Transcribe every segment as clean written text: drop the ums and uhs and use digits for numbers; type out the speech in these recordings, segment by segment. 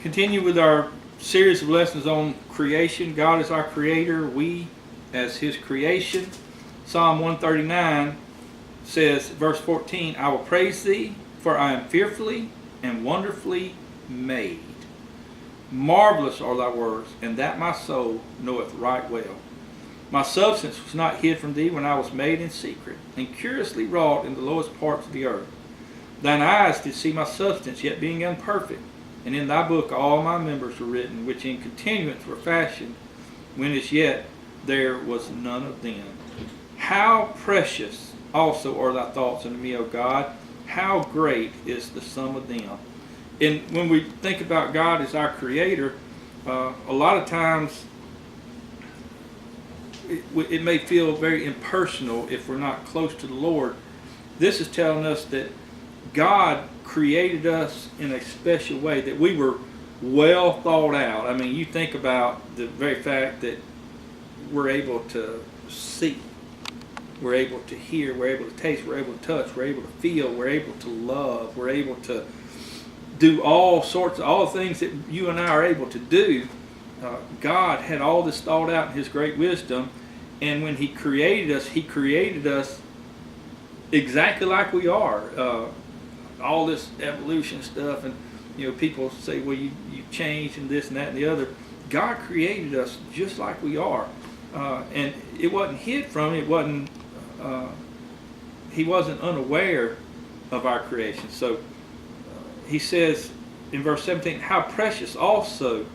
Continue with our series of lessons on creation. God is our creator, we as his creation. Psalm 139 says, verse 14, I will praise thee, for I am fearfully and wonderfully made. Marvelous are thy words, and that my soul knoweth right well. My substance was not hid from thee when I was made in secret, and curiously wrought in the lowest parts of the earth. Thine eyes did see my substance, yet being imperfect. And in thy book all my members were written, which in continuance were fashioned, when as yet there was none of them. How precious also are thy thoughts unto me, O God. How great is the sum of them. And when we think about God as our creator, a lot of times it may feel very impersonal if we're not close to the Lord. This is telling us that God created us in a special way, that we were well thought out. I mean, you think about the very fact that we're able to see, we're able to hear, we're able to taste, we're able to touch, we're able to feel, we're able to love, we're able to do all the things that you and I are able to do. God had all this thought out in his great wisdom, and when he created us exactly like we are. All this evolution stuff, and people say, well, you changed and this and that and the other. God created us just like we are, and it wasn't hid from him. It wasn't. He wasn't unaware of our creation. So he says in verse 17, how precious also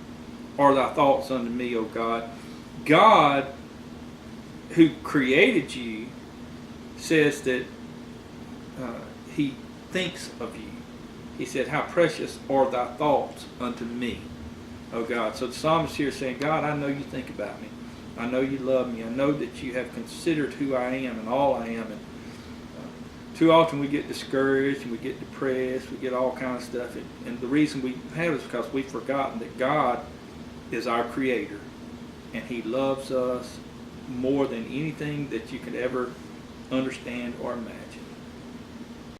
are thy thoughts unto me, O God. God, who created you, says that he thinks of you. He said, how precious are thy thoughts unto me, O God. So the psalmist here is saying, God, I know you think about me. I know you love me. I know that you have considered who I am and all I am. And too often we get discouraged and we get depressed. We get all kinds of stuff. And the reason we have is because we've forgotten that God is our creator. And he loves us more than anything that you could ever understand or imagine.